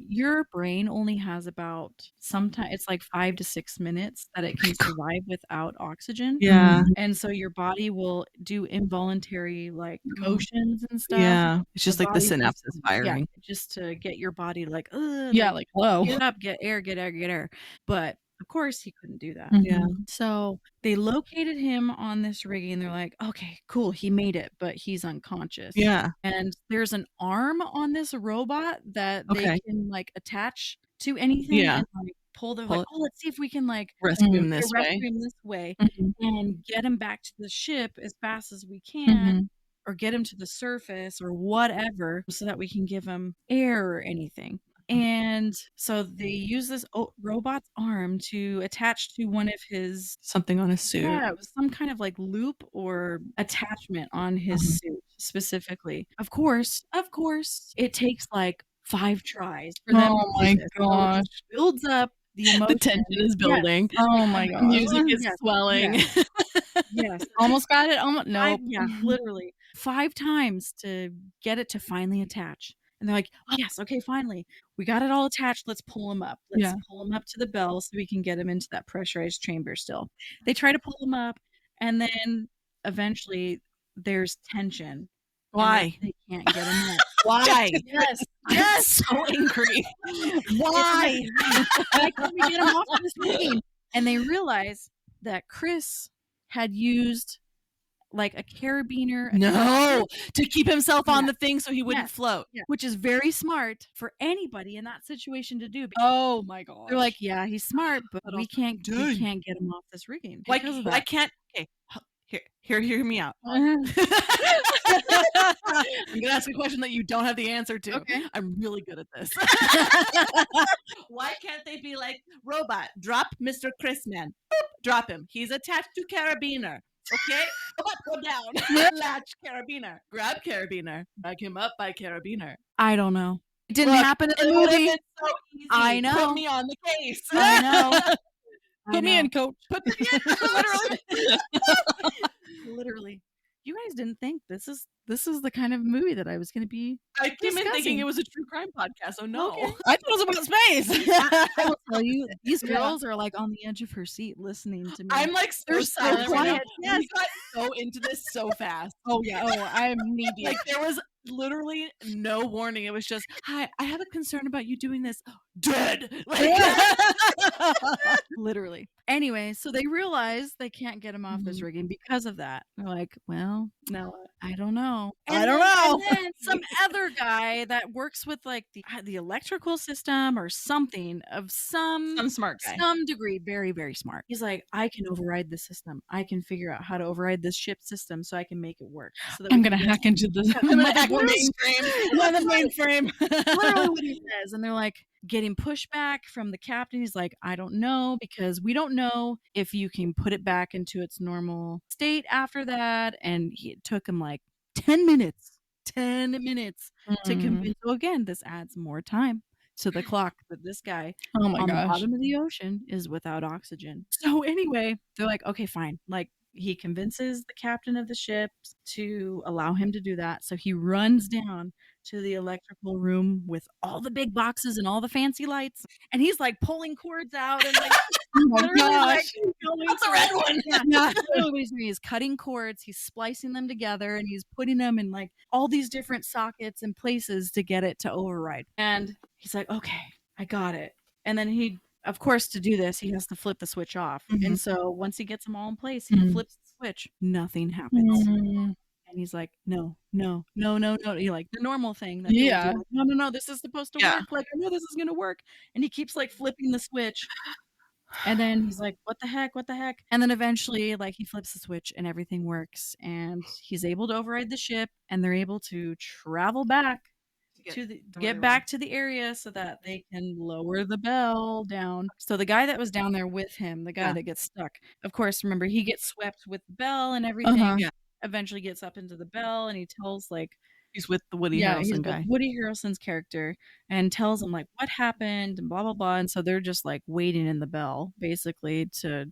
your brain only has about, sometimes it's like 5 to 6 minutes that it can survive without oxygen. Yeah. And so your body will do involuntary like motions and stuff. Yeah. It's just like the body synapses just- firing. Yeah, just to get your body like, ugh, Yeah, like hello. get up, get air, get air, get air. But of course he couldn't do that. Yeah. So they located him on this rigging and they're like, okay, cool, he made it, but he's unconscious. Yeah. And there's an arm on this robot that they Okay. can like attach to anything Yeah. and like pull the Pull like, it. oh, let's see if we can like Rescue him this rescue way. him this way Mhm. and get him back to the ship as fast as we can, or get him to the surface or whatever, so that we can give him air or anything. And so they use this robot's arm to attach to one of his, Something on his suit. yeah, it was some kind of like loop or attachment on his suit specifically. Of course, it takes like 5 tries for them Oh to do my this. So it gosh. just builds up the emotion. The tension is building. Oh my gosh. Music is Yes. swelling. Yes. Almost got it. Almost no. Yeah, literally 5 times to get it to finally attach. And they're like, oh, yes, okay, finally. We got it all attached. Let's pull him up. Let's Yeah. pull him up to the bell so we can get him into that pressurized chamber still. They try to pull him up, and then eventually there's tension. and Why? They can't get him up. Why? Yes. I'm so angry. Why? Why can't we get him off of this rigging? And they realize that Chris had used like a carabiner. No, to keep himself on Yeah. the thing so he wouldn't Yes. float. Yeah. Which is very smart for anybody in that situation to do. Oh my gosh. They're like, yeah, he's smart, but we also, can't dang. get him off this rigging. Like, because of I that. can't. Okay, hear me out. I'm gonna ask a question that you don't have the answer to. Okay. I'm really good at this. Why can't they be like, robot, drop Mr. Chrisman. Boop, drop him. He's attached to carabiner. Okay? Go down. Latch carabiner. Grab carabiner. Drag him up by carabiner. I don't know. It didn't Look, happen in it the would've movie. been so easy. I know. Put me on the case. I know. Put me in, coach. Put me in. Literally. Literally. You guys didn't think this is the kind of movie that I was going to be. I came in thinking Discussing. it was a true crime podcast. Oh no. Okay. I thought it was about space. I will tell you, these Yeah. girls are like on the edge of her seat listening to me. I'm like so They're so silent right now. quiet. Yes. We got so into this so fast. Oh yeah. Oh, I'm knee deep. Like there was literally no warning. It was just, hi, I have a concern about you doing this. dead. Literally. Anyway, so they realize they can't get him off this rigging because of that. They're like, well, no, I don't know. I don't know. And then some other guy that works with like the electrical system or something of some smart guy. some degree, very, very smart. He's like, I can override the system. I can figure out how to override this ship system so I can make it work. So that I'm we gonna can hack into the mainframe. literally what he says. And they're like getting pushback from the captain. He's like, I don't know, because we don't know if you can put it back into its normal state after that. And it took him like 10 minutes to convince. So again, this adds more time to the clock that this guy Oh my on the gosh. bottom of the ocean is without oxygen. So anyway, they're like, okay, fine. Like, he convinces the captain of the ship to allow him to do that. So he runs down to the electrical room with all the big boxes and all the fancy lights. And he's like pulling cords out and like, Oh my literally, like, gosh. going That's a for red it. one. Yeah. Literally what he's doing is cutting cords, he's splicing them together, and he's putting them in like all these different sockets and places to get it to override. And he's like, okay, I got it. And then he, of course, to do this, he has to flip the switch off. And so once he gets them all in place, he flips the switch. Nothing happens. Mm. And he's like, no. You're like the normal thing. That people Yeah. do. Like, no, this is supposed to Yeah. work. Like, I know this is going to work. And he keeps like flipping the switch. And then he's like, what the heck? And then eventually, like, he flips the switch and everything works. And he's able to override the ship. And they're able to travel back get back to the area so that they can lower the bell down. So the guy that was down there with him, the guy that gets stuck, of course, remember, he gets swept with the bell and everything. Yeah. Eventually gets up into the bell and he tells like, He's with the Woody he's Harrelson with guy. Woody Harrelson's character, and tells him like what happened and blah blah blah. And so they're just like waiting in the bell basically to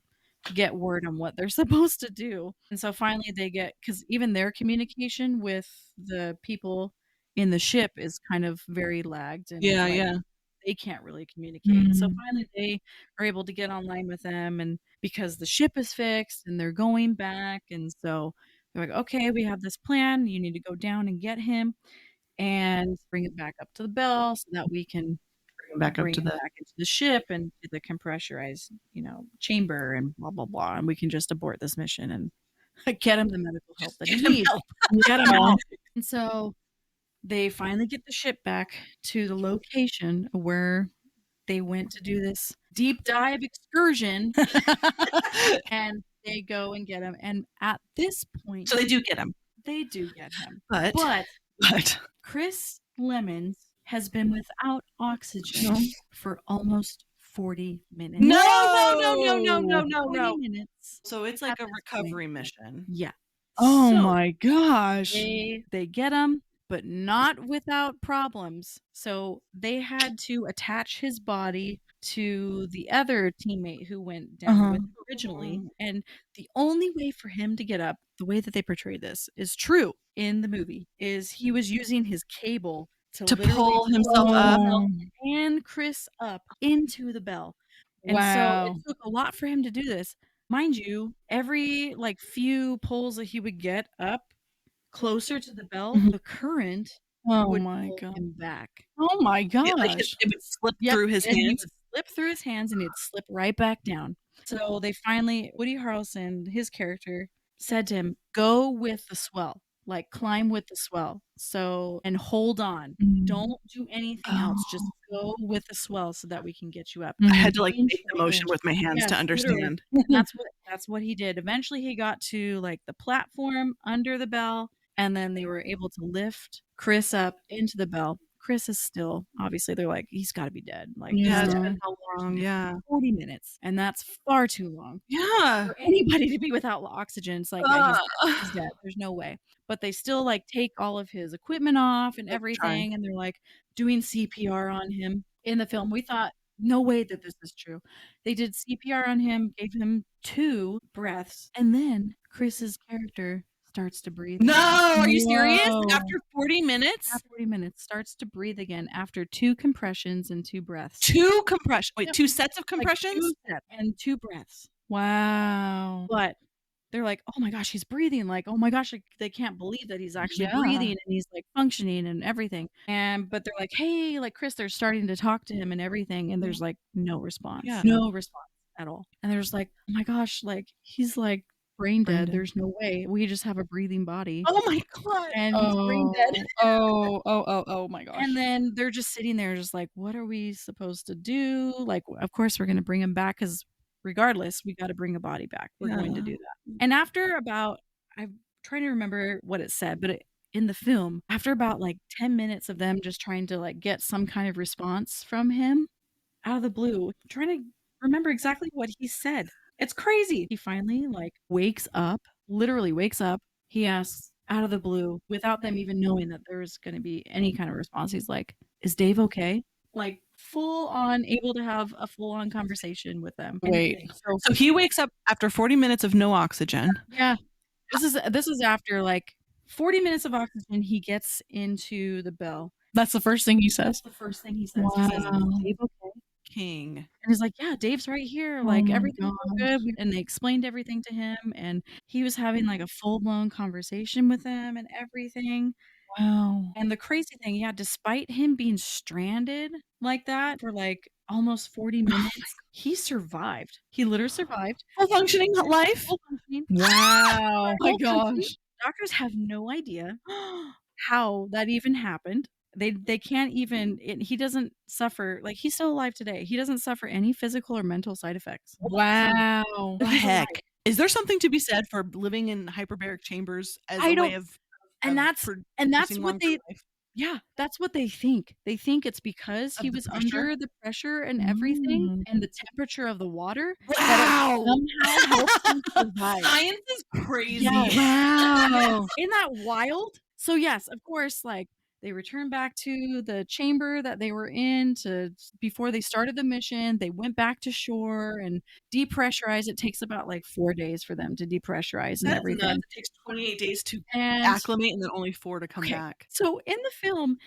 get word on what they're supposed to do. And so finally they get, because even their communication with the people in the ship is kind of very lagged, and like, they can't really communicate. So finally they are able to get online with them, and because the ship is fixed and they're going back, and so they're like, okay, we have this plan, you need to go down and get him and bring it back up to the bell so that we can Back up bring to him the back into the ship and to the compressurized, chamber and blah blah blah, and we can just abort this mission and get him the medical help that he needs. Get him out. And so they finally get the ship back to the location where they went to do this deep dive excursion, and they go and get him. And at this point, So they do get him. they do get him. But Chris Lemons has been without oxygen for almost 40 minutes. No! 40 minutes. So it's like a recovery mission. Yeah. Oh So my gosh. they get him, but not without problems. So they had to attach his body to the other teammate who went down with him originally. And the only way for him to get up, the way that they portray this is true in the movie, is he was using his cable to literally pull himself up. and Chris up into the bell. And Wow. so it took a lot for him to do this. Mind you, every like few pulls that he would get up closer to the bell, the current Oh would my pull god. him back. Oh my gosh. It would slip Yep, through his and he hands. would slip through his hands and he'd slip right back down. So they finally, Woody Harrelson, his character, said to him, go with the swell, like climb with the swell. So, and hold on. Don't do anything else. Just go with the swell so that we can get you up. I had to like Inch make the by motion inch. with my hands Yes, to understand. And that's what he did. Eventually he got to like the platform under the bell, and then they were able to lift Chris up into the bell. Chris is still, obviously, they're like, he's got to be dead. Like, Yeah, he's it's dead. been how long? Yeah. 40 minutes. And that's far too long Yeah. for anybody to be without oxygen. It's like, yeah, he's dead. There's no way. But they still like take all of his equipment off and everything. And they're like doing CPR on him. In the film, we thought, no way that this is true. They did CPR on him, gave him 2 breaths, and then Chris's character starts to breathe. No, again. are you serious? Whoa. After 40 minutes? After 40 minutes, starts to breathe again after 2 compressions and 2 breaths. 2 compression. Wait, Yep. 2 sets of Like compressions? 2 steps and 2 breaths. Wow. But they're like, oh my gosh, he's breathing. Like, oh my gosh, like, they can't believe that he's actually breathing and he's like functioning and everything. But they're like, hey, like Chris, they're starting to talk to him and everything. And there's like no response. Yeah. No response at all. And they're just like, oh my gosh, like he's like brain dead. There's no way. We just have a breathing body. Oh my god. And he's brain dead. Oh my gosh. And then they're just sitting there just like, what are we supposed to do? Like, of course we're going to bring him back because regardless, we got to bring a body back. We're going to do that. And after about, I'm trying to remember what it said, but in the film, after about like 10 minutes of them just trying to like get some kind of response from him out of the blue, trying to remember exactly what he said. It's crazy. He finally like wakes up, literally wakes up. He asks out of the blue without them even knowing that there's going to be any kind of response. He's like, is Dave okay? Like full on able to have a full on conversation with them. Wait. So he wakes up after 40 minutes of no oxygen. Yeah. This is after like 40 minutes of oxygen. He gets into the bell. That's the first thing he says. That's the first thing he says. He says, is Dave okay? King. And he's like, yeah, Dave's right here. Like everything's good. And they explained everything to him. And he was having like a full blown conversation with them and everything. Wow. And the crazy thing, yeah, despite him being stranded like that for like almost 40 minutes, he survived. He literally survived. Full functioning life. Full functioning. Wow. Oh my Full functioning. gosh. Doctors have no idea how that even happened. They can't even, he doesn't suffer, like he's still alive today. He doesn't suffer any physical or mental side effects. Wow. What the heck? Is there something to be said for living in hyperbaric chambers as a way of and that's what they life? Yeah, that's what they think. They think it's because he was under the pressure and everything and the temperature of the water. Wow. That somehow helps him survive. Science is crazy. Yes. Wow. Isn't that wild? So yes, of course, like they return back to the chamber that they were in before they started the mission. They went back to shore and depressurize. It takes about like 4 days for them to depressurize and everything. It takes 28 days to acclimate and then only 4 to come back. So in the film,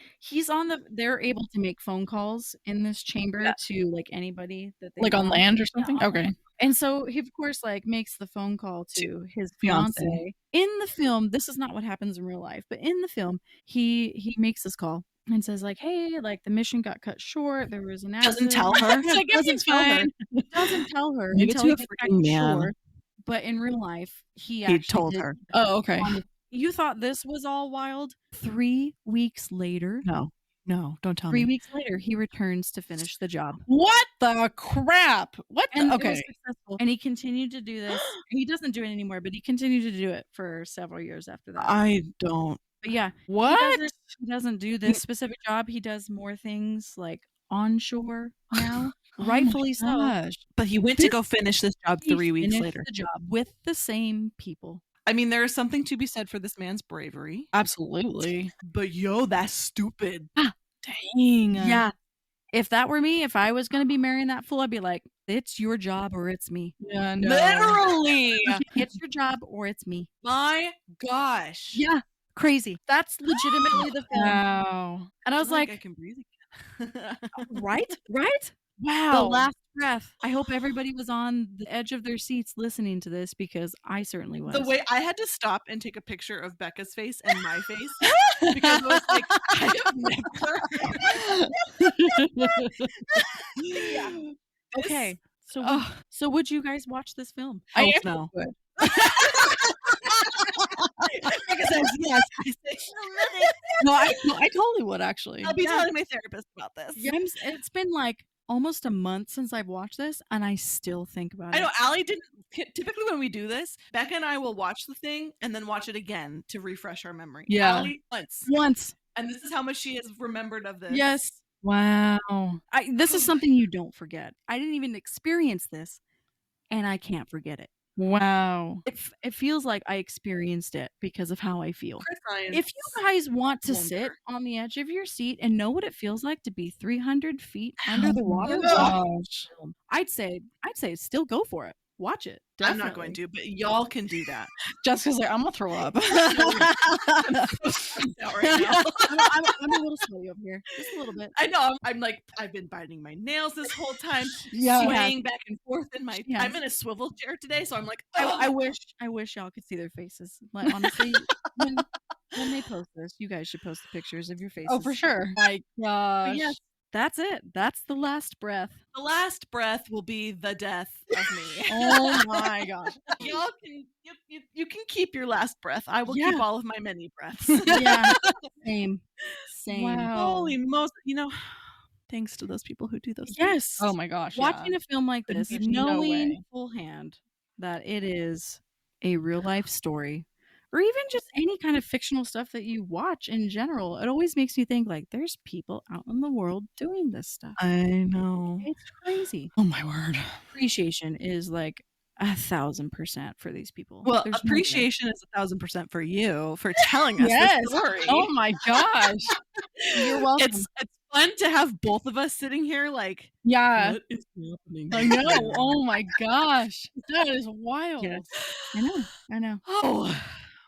they're able to make phone calls in this chamber to like anybody that they like on land or something? Okay. And so he, of course, like makes the phone call to his fiance. In the film, this is not what happens in real life, but in the film, he makes this call and says like, "Hey, like the mission got cut short. There was an accident." Doesn't tell her. Doesn't tell her until he gets back to shore. But in real life, he actually told her. Oh, okay. You thought this was all wild? 3 weeks later. No, don't tell 3 me. weeks later, he returns to finish the job. What the crap? What the? And it Okay. was successful. And he continued to do this. He doesn't do it anymore, but he continued to do it for several years after that. I don't. But yeah, What? he doesn't do this specific job. He does more things like onshore now. Rightfully so. Gosh. But he went to go finish this job He 3 weeks finished later. the job with the same people. I mean, there is something to be said for this man's bravery. Absolutely. But yo, that's stupid. Dang. Yeah. If that were me, if I was going to be marrying that fool, I'd be like, it's your job or it's me. Yeah, no. Literally. It's your job or it's me. My gosh. Yeah. Crazy. That's legitimately the film. Wow. And I was I like, can breathe again. right? Right? Wow. The last breath. I hope everybody was on the edge of their seats listening to this because I certainly was. The way I had to stop and take a picture of Becca's face and my face because I was like, I have never. Yeah. Okay. Oh. So would you guys watch this film? I am no. good. Becca says yes. No, I totally would actually. I'll be telling my therapist about this. It's been like almost a month since I've watched this and I still think about it. I know Allie didn't. Typically, when we do this, Becca and I will watch the thing and then watch it again to refresh our memory. Yeah. Allie Once. and this is how much she has remembered of this. Yes. Wow. This is something you don't forget. I didn't even experience this and I can't forget it. Wow. It feels like I experienced it because of how I feel. Chris If you guys want to wonder. sit on the edge of your seat and know what it feels like to be 300 feet under the water, Gosh. I'd say still go for it. watch it. I'm not going to, but y'all can do that. Jessica's like, I'm gonna throw up. I'm so stressed out right now. I'm a little sweaty over here, just a little bit. I know. I'm like, I've been biting my nails this whole time, Yeah. swaying back and forth in my. Yes. I'm in a swivel chair today, so I'm like, I wish y'all could see their faces. Like honestly, when they post this, you guys should post the pictures of your faces. Oh, for sure. My gosh. But yes, that's it. That's the last breath. the last breath will be the death of me. Oh my gosh. Y'all can you can keep your last breath. I will Yeah. keep all of my many breaths. Yeah, same. Wow. Holy most, thanks to those people who do those. Yes. Oh my gosh. Watching a film like this, There's no knowing way. full hand that it is a real life story, or even just any kind of fictional stuff that you watch in general, it always makes me think like there's people out in the world doing this stuff. I know. It's crazy. Oh my word. Appreciation is like 1,000% for these people. Well, There's no way. appreciation is 1,000% for you for telling us Yes. this story. Oh my gosh. You're welcome. It's fun to have both of us sitting here like, Yeah. what is happening? I know. Oh my gosh. That is wild. Yes. I know. Oh,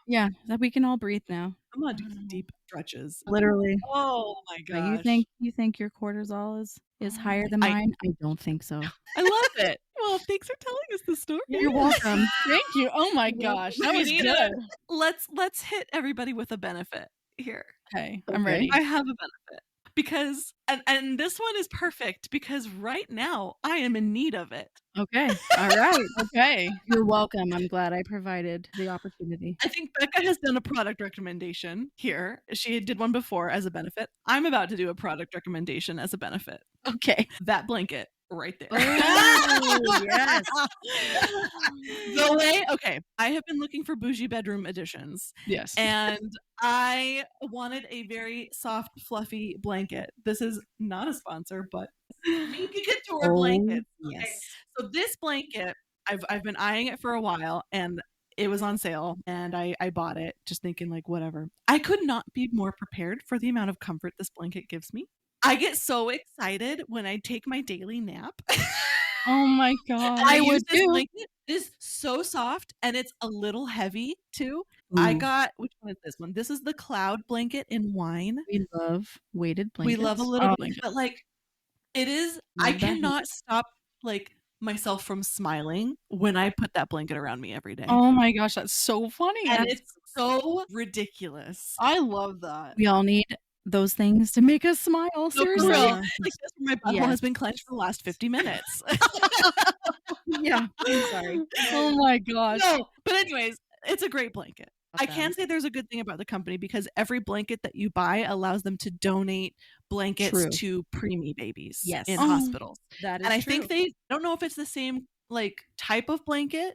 Yeah, that we can all breathe now. I'm gonna do some deep stretches. Literally. Oh my But gosh. you think your cortisol is higher than I- mine? I don't think so. I love it. Well, thanks for telling us the story. You're welcome. Thank you. Oh my gosh. That We was need good. Let's hit everybody with a benefit here. Okay. I'm Okay. ready. I have a benefit because and this one is perfect because right now I am in need of it. Okay. All right. Okay. You're welcome. I'm glad I provided the opportunity. I think Becca has done a product recommendation here. She did one before as a benefit. I'm about to do a product recommendation as a benefit. Okay. That blanket right there. Oh, yes. The way, okay, I have been looking for bougie bedroom editions Yes. and I wanted a very soft, fluffy blanket. This is not a sponsor, but Minky Couture blankets. Yes. So this blanket, I've been eyeing it for a while and it was on sale and I bought it just thinking like whatever. I could not be more prepared for the amount of comfort this blanket gives me. I get so excited when I take my daily nap. Oh my And god. I I would use this too. blanket. It is so soft and it's a little heavy too. I Ooh, got, which one is this one? This is the cloud blanket in wine. we love weighted blankets. We love a little Oh, blanket, but like it is, I Love that heat. cannot stop like myself from smiling when I put that blanket around me every day. Oh my gosh, that's so funny. And That's- it's so ridiculous. I love that. We all need those things to make us smile. No, for Seriously. real. Yeah. Like this, my butthole Yes. has been clenched for the last 50 minutes. Yeah. I'm sorry. Oh my gosh. No, but anyways, it's a great blanket. I Love can them. say there's a good thing about the company because every blanket that you buy allows them to donate blankets True. to preemie babies Yes. in Oh. hospitals. That is And I true. think I don't know if it's the same like type of blanket,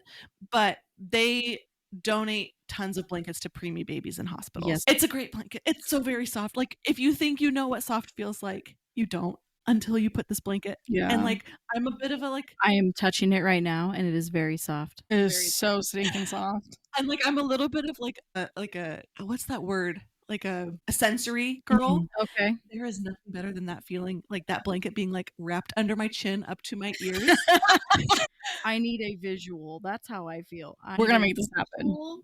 but they donate tons of blankets to preemie babies in hospitals. Yes. It's a great blanket. It's so very soft. Like if you think you know what soft feels like, you don't until you put this blanket. Yeah. And like I'm a bit of a like I am touching it right now, and it is very soft. It very is so stinking soft. and like I'm a little bit of like a what's that word? Like a sensory girl. Mhm. Okay. There is nothing better than that feeling, like that blanket being like wrapped under my chin up to my ears. I need a visual. That's how I feel. I We're gonna need make this happen. Cool.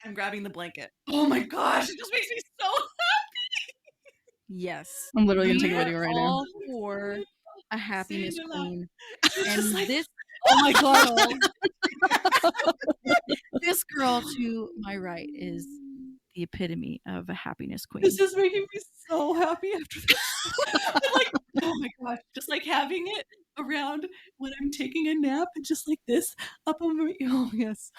I'm grabbing the blanket. Oh my gosh, it just makes me so Yes. I'm literally gonna take a We are video right now. all for a happiness Seeing that. queen. It's And just like, this oh my god. this girl to my right is the epitome of a happiness queen. This is making me so happy after this. I'm like, oh my gosh, just like having it around when I'm taking a nap and just like this up on my oh yes.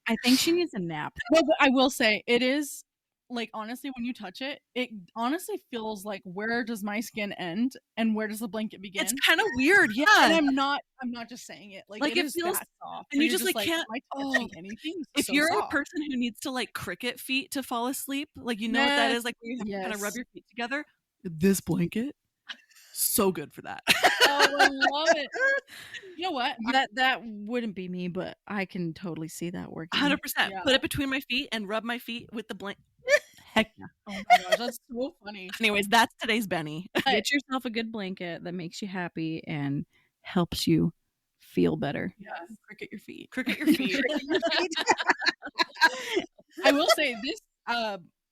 I think she needs a nap. Well, but I will say it is like honestly when you touch it, it honestly feels like where does my skin end and where does the blanket begin? It's kind of weird, and yeah. I'm not just saying it. Like Like, it it is feels- that soft. and where you you're just, like, can't- am I touching anything? It's If so you're soft. a person who needs to like cricket feet to fall asleep, like you know what that Yes, is, like where you have to kind of rub yes. your feet together. This blanket, so good for that. Oh, I love it. You know what? That wouldn't be me, but I can totally see that working. 100%. Yeah. Put it between my feet and rub my feet with the blanket. Heck yeah. Oh my gosh, that's so funny. Anyways, that's today's Benny. Get yourself a good blanket that makes you happy and helps you feel better. Yeah, cricket your feet. Cricket your feet. I will say this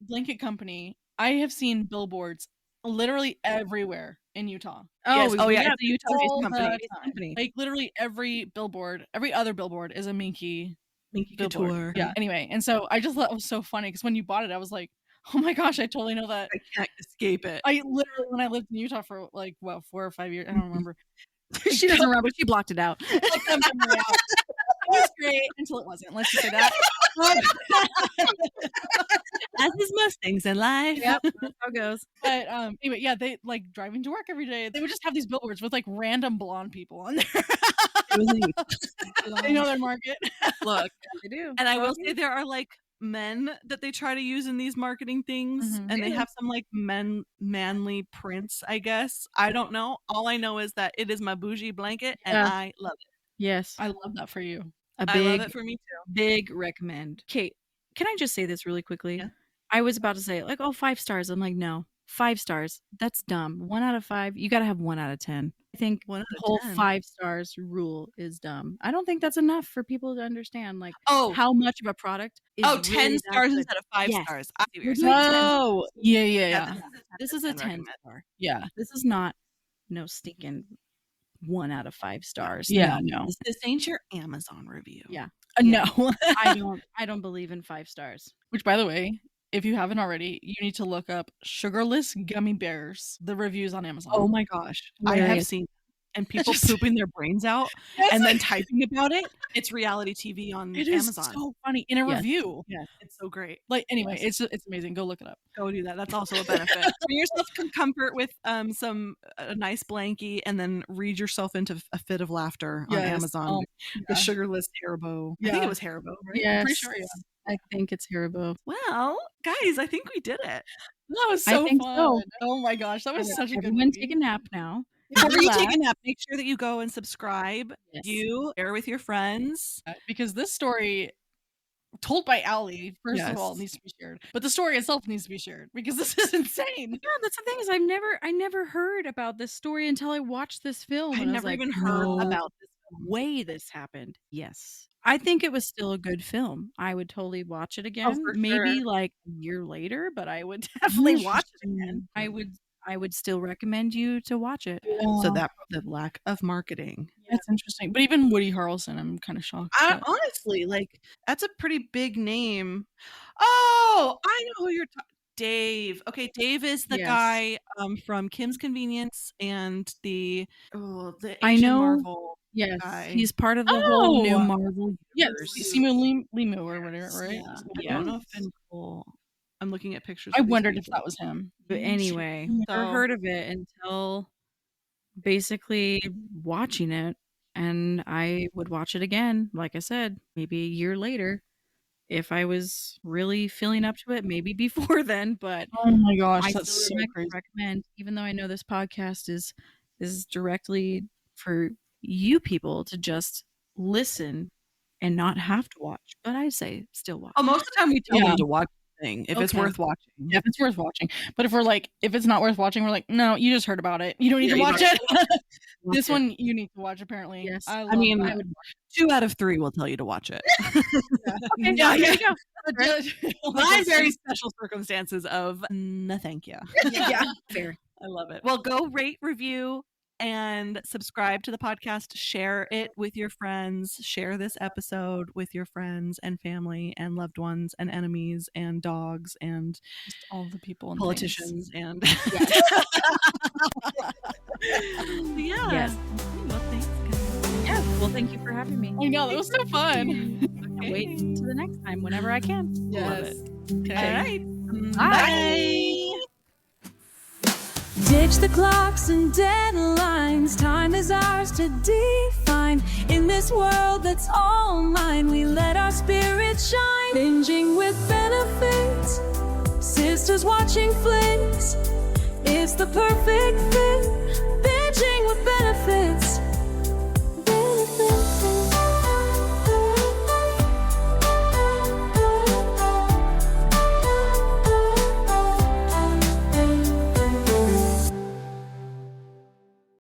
blanket company, I have seen billboards literally everywhere in Utah. Yes. Oh, yeah, it's it's a Utah-based all company. the time. Like literally every billboard, every other billboard is a Minky billboard. Couture. Yeah. Anyway, and so I just thought it was so funny because when you bought it, I was like, oh my gosh, I totally know that. I can't escape it. I literally, when I lived in Utah for like, 4 or 5 years, I don't remember. She doesn't remember. She blocked it out. It was great until it wasn't. Let's just say that. As is most things in life. Yep, that's how it goes. But anyway, yeah, they like driving to work every day. They would just have these billboards with like random blonde people on there. They know their market. Look, They do. and I will say there are like men that they try to use in these marketing things, Mhm. and they have some like manly prints, I guess. I don't know. All I know is that it is my bougie blanket, and Yeah. I love it. Yes, I love that for you. a I love big, it for me too. big recommend. Kate, can I just say this really quickly? Yeah. I was about to say like, 5 stars. I'm like, no, 5 stars. That's dumb. 1 out of 5. You got to have 1 out of 10. I think 1 out the of whole 10. 5 stars rule is dumb. I don't think that's enough for people to understand like Oh, how much of a product is 10 really that stars good. instead of 5 Yes. stars. I see what you're You're saying. doing 10. Oh, yeah. This is a 10 recommend. star. Yeah. This is not no stinking 1 out of 5 stars. Yeah, No. no. This ain't your Amazon review. Yeah. No. I don't believe in 5 stars. Which, by the way, if you haven't already, you need to look up sugarless gummy bears, the reviews on Amazon. Oh my gosh. I have Hilarious. seen and people just- pooping their brains out Yes, and then typing about it. It's reality TV on it is Amazon. so funny in a Yes. review. Yeah, it's so great. Like anyway, it's amazing. Go look it up. Go do that. That's also a benefit. Bring yourself some comfort with a nice blankie, and then read yourself into a fit of laughter on Yes. Amazon. Oh, The yeah. sugarless Haribo. I think Yeah. it was Haribo, right? Yes. I'm pretty sure. Yeah. I think it's Haribo. Well, guys, I think we did it. That was I so think fun. so. Oh my gosh, that was such a good Everyone movie. take a nap now. Before you Relax. take a nap, make sure that you go and subscribe. Yes. You share with your friends. Because this story told by Allie, first of all, Yes. needs to be shared. But the story itself needs to be shared because this is insane. Yeah, that's the thing is I never heard about this story until I watched this film. I and never was even like, heard "No about this. way this happened." Yes. I think it was still a good film. I would totally watch it again. for Maybe sure. like a year later, but I would definitely watch it again. Interesting. I would still recommend you to watch it. So that the lack of marketing. That's interesting. But even Woody Harrelson, I'm kind of shocked. I, that- honestly, like that's a pretty big name. Oh, I know who you're talking. Dave. Okay, Dave is the Yes. guy from Kim's Convenience and the Asian I know. Marvel. Yes, guy. he's part of the whole new Oh! Marvel Yes, universe. Simu Limu or whatever, right? Yeah. Yeah. I don't know if Nicole. I'm looking at pictures. I of these wondered if people. that was him. But anyway, never So- heard of it until basically watching it, and I would watch it again. Like I said, maybe a year later, if I was really feeling up to it. Maybe before then, but Oh my gosh, I that's still so crazy. recommend. Even though I know this podcast is directly for you people to just listen and not have to watch, but I say still watch. Oh, most of the time we tell Yeah. them to watch the thing if it's Okay. worth watching. Yeah, if it's worth watching. But if we're like, if it's not worth watching, we're like, no, you just heard about it. You don't need Yeah, to you watch don't it. Watch This it. one you need to watch apparently. Yes. I I mean, love would 2 out of 3 will tell you to watch it. Okay, Yeah, there yeah. you go. But I'm very special circumstances of no, thank you. Yeah, fair. I love it. Well, go rate, review, and subscribe to the podcast. Share it with your friends. Share this episode with your friends and family and loved ones and enemies and dogs and all the people and politicians and yeah. Yes. Well, thanks, guys. Yeah. Well, thank you for having me. I know, that was so fun. Can't wait to the next time whenever I can. Yes. All right. Bye. Ditch the clocks and deadlines. Time is ours to define. In this world that's all mine, we let our spirit shine. Binging with benefits. Sisters watching flicks. It's the perfect